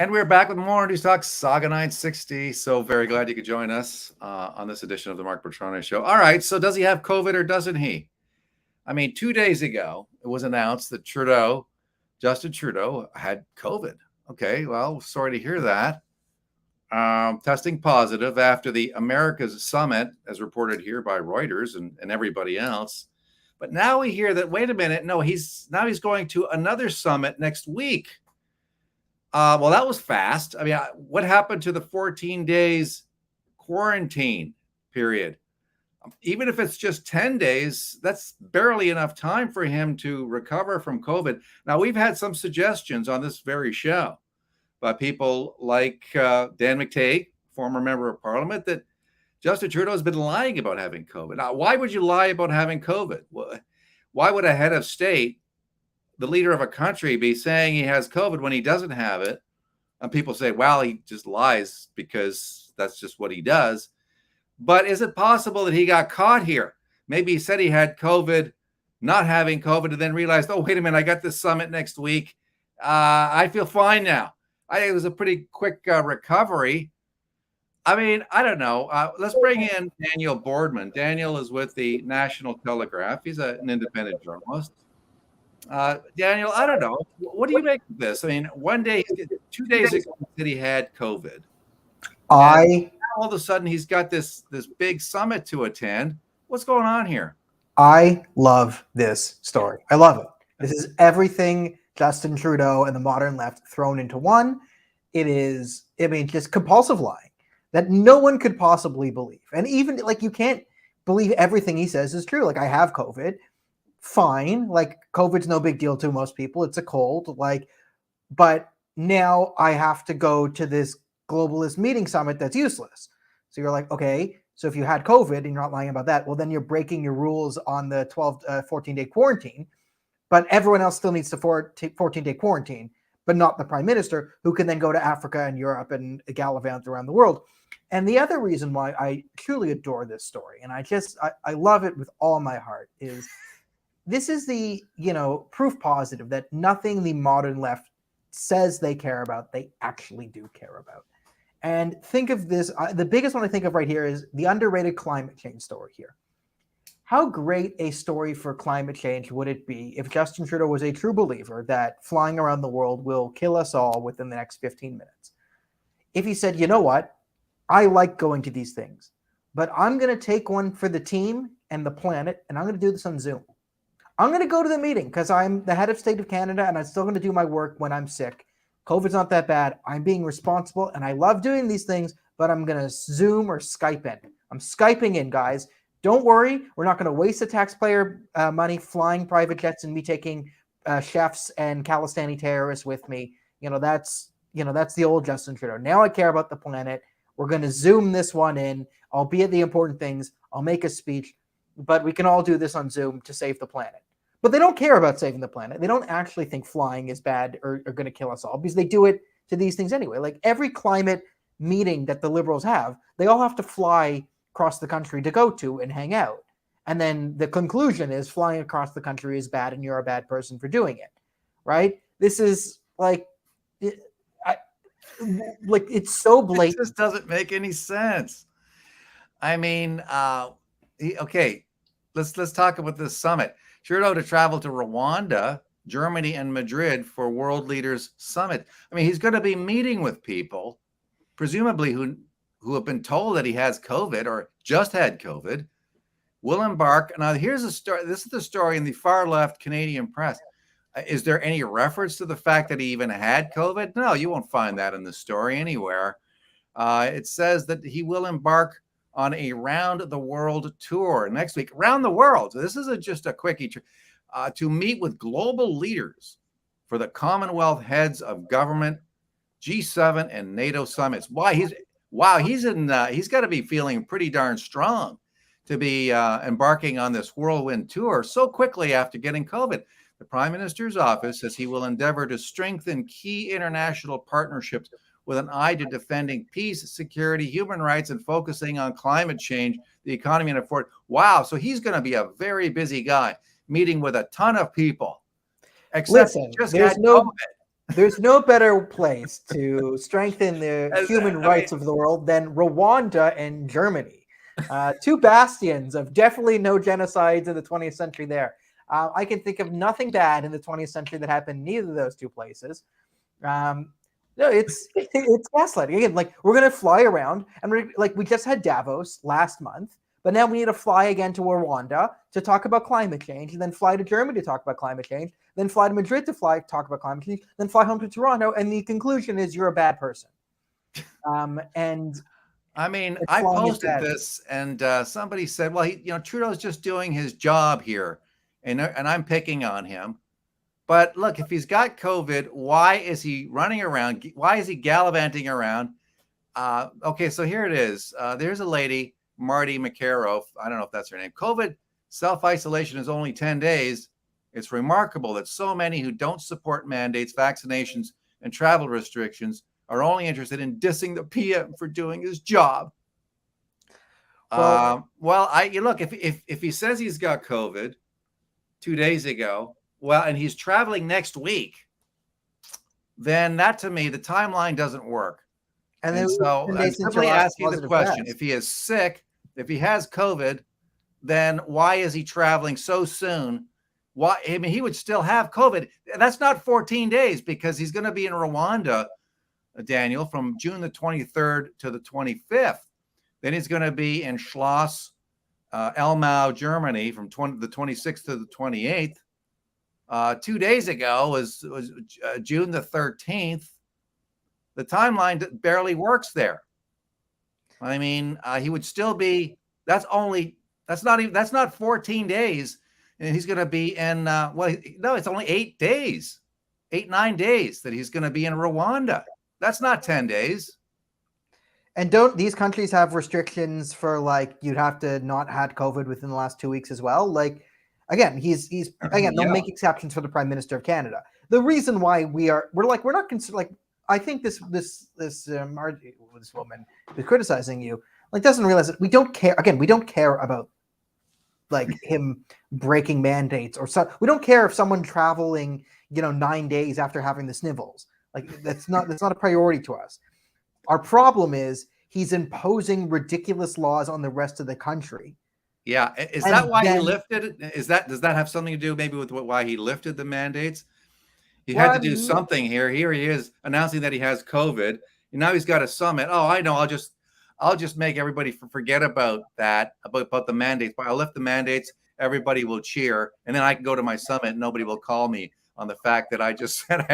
And we're back with more News Talk Saga 960. So very glad you could join us on this edition of the Mark Bertrand Show. All right, so does he have COVID or doesn't he? I mean, 2 days ago, it was announced that Justin Trudeau, had COVID. Okay, well, sorry to hear that. Testing positive after the Americas Summit, as reported here by Reuters and everybody else. But now we hear that, wait a minute, no, he's going to another summit next week. Well, that was fast. I mean, what happened to the 14 days quarantine period? Even if it's just 10 days, that's barely enough time for him to recover from COVID. Now, we've had some suggestions on this very show by people like Dan McTeague, former member of parliament, that Justin Trudeau has been lying about having COVID. Now, why would you lie about having COVID? Why would a head of state, the leader of a country, be saying he has COVID when he doesn't have it? And people say, well, he just lies because that's just what he does. But is it possible that he got caught here? Maybe he said he had COVID, not having COVID, and then realized, oh, wait a minute, I got this summit next week. I feel fine now. I think it was a pretty quick recovery. I mean, I don't know. Let's bring in Daniel Boardman. Daniel is with the National Telegraph. He's an independent journalist. Daniel, I don't know. What do you make of this? I mean, 2 days ago, he said he had COVID. All of a sudden, he's got this big summit to attend. What's going on here? I love this story. I love it. This is everything Justin Trudeau and the modern left thrown into one. It is, I mean, just compulsive lying that no one could possibly believe. And even, like, you can't believe everything he says is true. Like, I have COVID. Fine. Like, COVID's no big deal to most people. It's a cold. Like, but now I have to go to this globalist meeting summit that's useless. So you're like, okay, so if you had COVID and you're not lying about that, well, then you're breaking your rules on the 14-day quarantine, but everyone else still needs to 14-day quarantine, but not the prime minister, who can then go to Africa and Europe and gallivant around the world. And the other reason why I truly adore this story, and I love it with all my heart, is this is the, proof positive that nothing the modern left says they care about, they actually do care about. And think of this, the biggest one I think of right here is the underrated climate change story here. How great a story for climate change would it be if Justin Trudeau was a true believer that flying around the world will kill us all within the next 15 minutes? If he said, you know what, I like going to these things, but I'm going to take one for the team and the planet, and I'm going to do this on Zoom. I'm going to go to the meeting because I'm the head of state of Canada, and I'm still going to do my work when I'm sick. COVID's not that bad. I'm being responsible, and I love doing these things, but I'm going to Zoom or Skype in. I'm Skyping in, guys. Don't worry. We're not going to waste the taxpayer money flying private jets and me taking chefs and Khalistani terrorists with me. That's the old Justin Trudeau. Now I care about the planet. We're going to Zoom this one in. I'll be at the important things. I'll make a speech, but we can all do this on Zoom to save the planet. But they don't care about saving the planet. They don't actually think flying is bad or going to kill us all, because they do it to these things anyway. Like every climate meeting that the Liberals have, they all have to fly across the country to go to and hang out. And then the conclusion is flying across the country is bad and you're a bad person for doing it, right? This is like, it's so blatant. It just doesn't make any sense. I mean, okay, let's talk about this summit. Trudeau to travel to Rwanda, Germany, and Madrid for World Leaders Summit. I mean, he's going to be meeting with people, presumably who have been told that he has COVID or just had COVID, will embark. Now, here's a story. This is the story in the far left Canadian press. Is there any reference to the fact that he even had COVID? No, you won't find that in the story anywhere. It says that he will embark on a round-the-world tour next week. Around the world. So this isn't just a quickie to meet with global leaders for the Commonwealth heads of government, G7, and NATO summits. He's got to be feeling pretty darn strong to be embarking on this whirlwind tour so quickly after getting COVID. The Prime Minister's office says he will endeavor to strengthen key international partnerships with an eye to defending peace, security, human rights, and focusing on climate change, the economy, and afford. Wow, so he's going to be a very busy guy, meeting with a ton of people. Except Listen, just had COVID. There's no better place to strengthen the human I mean, rights of the world than Rwanda and Germany. Two bastions of definitely no genocides in the 20th century there. I can think of nothing bad in the 20th century that happened in neither of those two places. Um, no, it's gaslighting. Again, like we're gonna fly around, and we just had Davos last month, but now we need to fly again to Rwanda to talk about climate change, and then fly to Germany to talk about climate change, then fly to Madrid to talk about climate change, then fly home to Toronto, and the conclusion is you're a bad person. And I mean, it's I flying is posted bad. this, and somebody said, "Well, Trudeau's just doing his job here," and I'm picking on him. But look, if he's got COVID, why is he running around? Why is he gallivanting around? Okay, so here it is. There's a lady, Marty McCarrow. I don't know if that's her name. COVID self-isolation is only 10 days. It's remarkable that so many who don't support mandates, vaccinations, and travel restrictions are only interested in dissing the PM for doing his job. Well, Well, you look, if he says he's got COVID 2 days ago, well, and he's traveling next week, then that to me, the timeline doesn't work. and then And so 10 I'm days into simply last asking the positive question: test. if he is sick, if he has COVID, then why is he traveling so soon? Why? I mean, he would still have COVID. That's not 14 days because he's going to be in Rwanda, Daniel, from June the 23rd to the 25th. Then he's going to be in Schloss, Elmau, Germany, from the 26th to the 28th. 2 days ago was June the 13th. The timeline barely works there. I mean, he would still be. That's not 14 days, and he's going to be in. Well, no, it's only 8 days, 9 days that he's going to be in Rwanda. That's not 10 days. And don't these countries have restrictions for like you'd have to not had COVID within the last 2 weeks as well? Like again, he's again they'll Yeah. make exceptions for the Prime Minister of Canada. The reason why we're not considered like I think this woman who's criticizing you like doesn't realize that we don't care. Again, we don't care about like him breaking mandates or so. We don't care if someone traveling 9 days after having the snivels. Like that's not a priority to us. Our problem is he's imposing ridiculous laws on the rest of the country. Yeah. Is that And why he then, lifted it? Does that have something to do maybe with why he lifted the mandates? He had to do well, something here. Here he is announcing that he has COVID, and now he's got a summit. Oh, I know. I'll just make everybody forget about that, about the mandates. But I'll lift the mandates. Everybody will cheer, and then I can go to my summit. And nobody will call me on the fact that I just said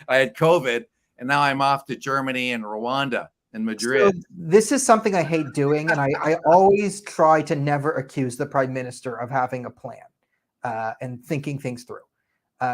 I had COVID, and now I'm off to Germany and Rwanda and so Madrid. this is something I hate doing, and I always try to never accuse the prime minister of having a plan and thinking things through.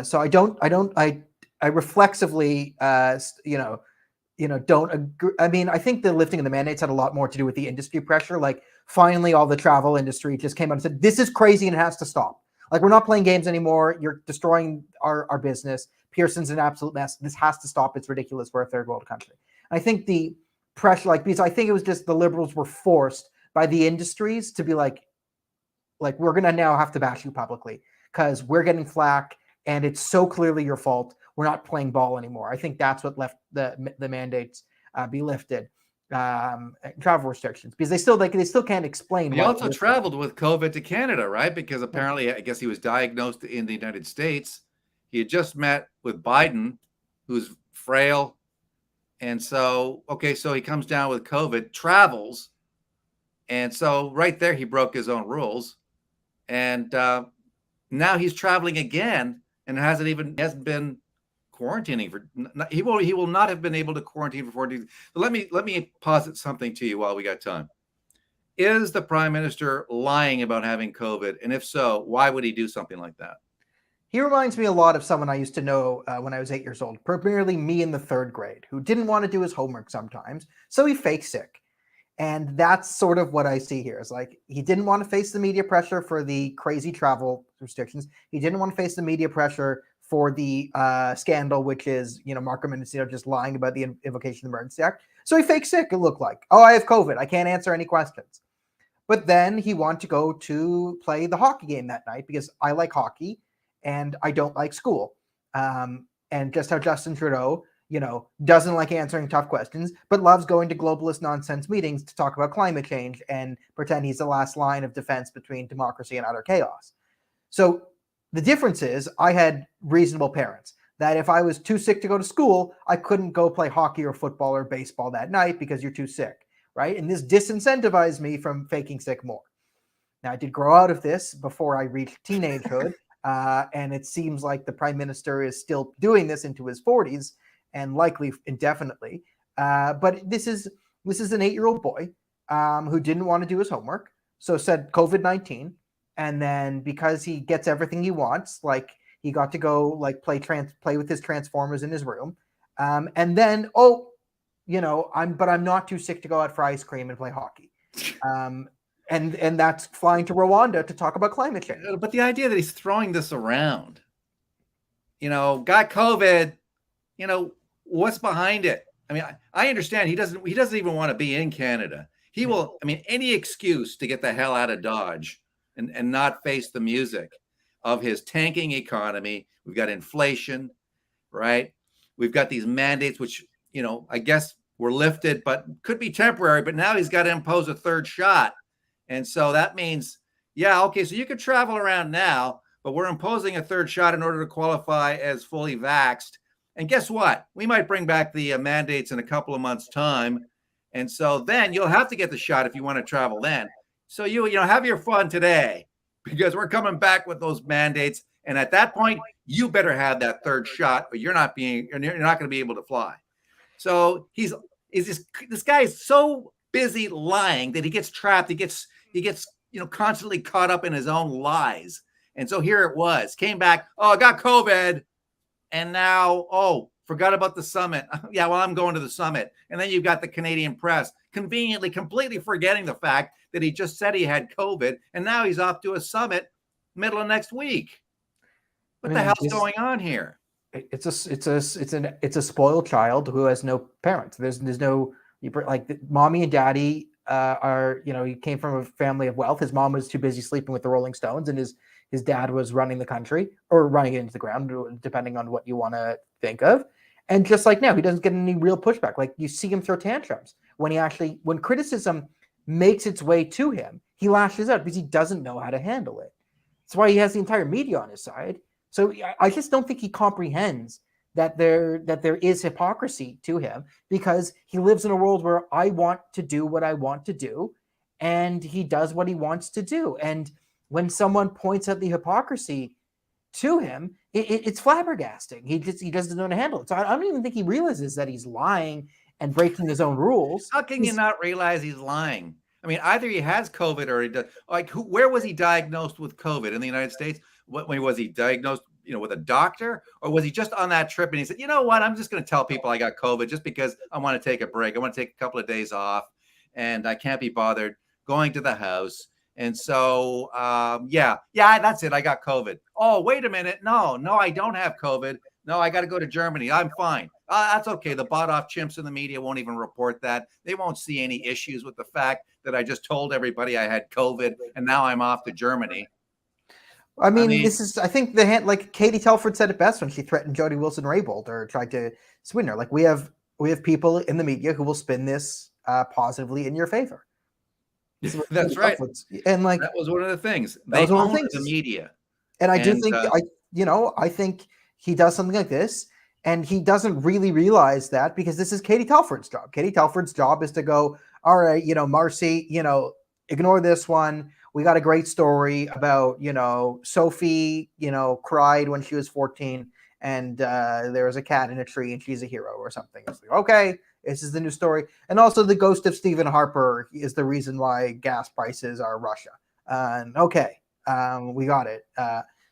So I reflexively, don't agree. I mean, I think the lifting of the mandates had a lot more to do with the industry pressure. Like, finally, all the travel industry just came out and said, this is crazy and it has to stop. Like, we're not playing games anymore. You're destroying our business. Pearson's an absolute mess. This has to stop. It's ridiculous. We're a third world country. I think the pressure, because I think it was just the Liberals were forced by the industries to be like we're going to now have to bash you publicly because we're getting flack and it's so clearly your fault. We're not playing ball anymore. I think that's what left the mandates be lifted, travel restrictions, because they still can't explain. He also traveled with COVID to Canada, right? Because apparently, I guess he was diagnosed in the United States. He had just met with Biden, who's frail. And so, okay, so he comes down with COVID, travels. And so, right there, he broke his own rules. And now he's traveling again and hasn't been quarantining for. He will not have been able to quarantine for 14 days. So let me posit something to you while we got time. Is the prime minister lying about having COVID? And if so, why would he do something like that? He reminds me a lot of someone I used to know when I was 8 years old, primarily me in the third grade, who didn't want to do his homework sometimes, so he faked sick. And that's sort of what I see here. Is like he didn't want to face the media pressure for the crazy travel restrictions. He didn't want to face the media pressure for the scandal, which is Marco Mendocino just lying about the invocation of the Emergency Act. So he faked sick. It looked like, oh, I have COVID. I can't answer any questions. But then he wanted to go to play the hockey game that night because I like hockey and I don't like school. and just how Justin Trudeau, doesn't like answering tough questions, but loves going to globalist nonsense meetings to talk about climate change and pretend he's the last line of defense between democracy and utter chaos. So the difference is I had reasonable parents that if I was too sick to go to school, I couldn't go play hockey or football or baseball that night because you're too sick, right? And this disincentivized me from faking sick more. Now, I did grow out of this before I reached teenagehood, and it seems like the prime minister is still doing this into his 40s and likely indefinitely. But this is an 8-year-old boy who didn't want to do his homework, so said COVID-19, and then because he gets everything he wants, like he got to go like play with his Transformers in his room, and then I'm not too sick to go out for ice cream and play hockey. And that's flying to Rwanda to talk about climate change. But the idea that he's throwing this around, got COVID, what's behind it? I mean, I understand he doesn't even want to be in Canada. He will, any excuse to get the hell out of Dodge and not face the music of his tanking economy. We've got inflation, right? We've got these mandates, which, I guess were lifted, but could be temporary, but now he's got to impose a third shot. And so that means, so you could travel around now, but we're imposing a third shot in order to qualify as fully vaxxed. And guess what? We might bring back the mandates in a couple of months' time. And so then you'll have to get the shot if you want to travel then. So you have your fun today because we're coming back with those mandates. And at that point, you better have that third shot, but you're not going to be able to fly. So this guy is so busy lying that he gets trapped. He gets constantly caught up in his own lies. And so here it was, came back, I got COVID. And now, forgot about the summit. Yeah, well, I'm going to the summit. And then you've got the Canadian press conveniently, completely forgetting the fact that he just said he had COVID. And now he's off to a summit middle of next week. What the hell's going on here? It's a spoiled child who has no parents. There's no, like, mommy and daddy he came from a family of wealth. His mom was too busy sleeping with the Rolling Stones, and his dad was running the country or running it into the ground, depending on what you want to think of. And just like now, he doesn't get any real pushback. Like, you see him throw tantrums when criticism makes its way to him, he lashes out because he doesn't know how to handle it. That's why he has the entire media on his side. So I just don't think he comprehends that there is hypocrisy to him, because he lives in a world where I want to do what I want to do, and he does what he wants to do. And when someone points out the hypocrisy to him, it's flabbergasting. He doesn't know how to handle it. So I don't even think he realizes that he's lying and breaking his own rules. How can you not realize he's lying? I mean, either he has COVID or he does. Like, where was he diagnosed with COVID in the United States? When was he diagnosed? With a doctor, or was he just on that trip and he said, you know what, I'm just going to tell people I got COVID just because I want to take a break. I want to take a couple of days off, and I can't be bothered going to the house. And so, that's it. I got COVID. Oh, wait a minute. No, I don't have COVID. No, I got to go to Germany. I'm fine. That's okay. The bought off chimps in the media won't even report that. They won't see any issues with the fact that I just told everybody I had COVID and now I'm off to Germany. I mean, this is, I think like Katie Telford said it best when she threatened Jody Wilson-Raybould or tried to swing her. Like, we have people in the media who will spin this positively in your favor. That's right. And like, that was one of the things. They own the media. And I do think, I think he does something like this, and he doesn't really realize that, because this is Katie Telford's job. Katie Telford's job is to go, all right, Marcy, ignore this one. We got a great story about, Sophie, cried when she was 14 and there was a cat in a tree and she's a hero or something. It's like, okay, this is the new story. And also the ghost of Stephen Harper is the reason why gas prices are Russia. We got it.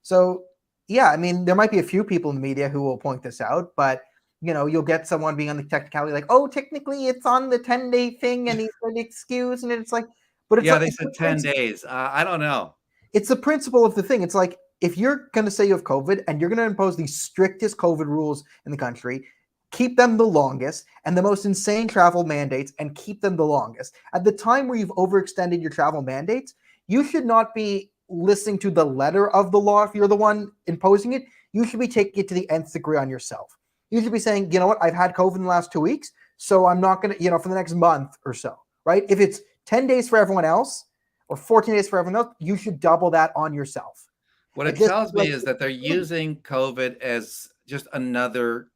So, yeah, I mean, there might be a few people in the media who will point this out, but, you'll get someone being on the technicality like, oh, technically it's on the 10-day thing and he's an excuse. And it's like, but it's they said 10 days. I don't know. It's the principle of the thing. It's like, if you're going to say you have COVID and you're going to impose the strictest COVID rules in the country, keep them the longest, and the most insane travel mandates, and keep them the longest. At the time where you've overextended your travel mandates, you should not be listening to the letter of the law if you're the one imposing it. you should be taking it to the nth degree on yourself. You should be saying, you know what, I've had COVID in the last 2 weeks, so I'm not going to, for the next month or so, right? If it's 10 days for everyone else or 14 days for everyone else, you should double that on yourself. What it tells me is that they're using COVID as just another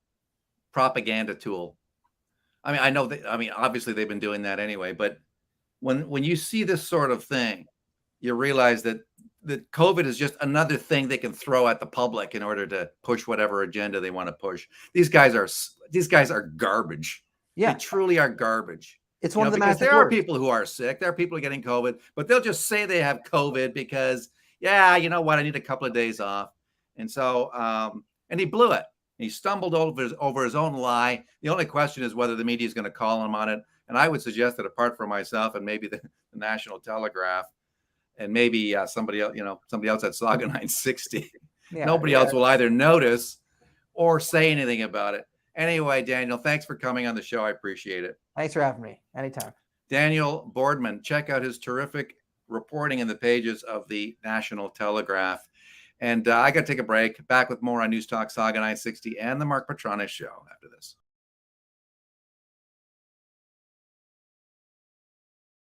propaganda tool. I mean, I know that, obviously they've been doing that anyway, but when you see this sort of thing, you realize that COVID is just another thing they can throw at the public in order to push whatever agenda they want to push. These guys are garbage. Yeah. They truly are garbage. It's one of the because magic there are words. people who are sick. There are people getting COVID, but they'll just say they have COVID because, yeah, you know what? I need a couple of days off. And so, and he blew it. He stumbled over his own lie. The only question is whether the media is going to call him on it. And I would suggest that apart from myself and maybe the National Telegraph and maybe somebody else at Saga 960, nobody else will either notice or say anything about it. Anyway, Daniel, thanks for coming on the show. I appreciate it. Thanks for having me. Anytime. Daniel Boardman, check out his terrific reporting in the pages of the National Telegraph. And I got to take a break. Back with more on News Talk Saga 960 and the Mark Petranis Show after this.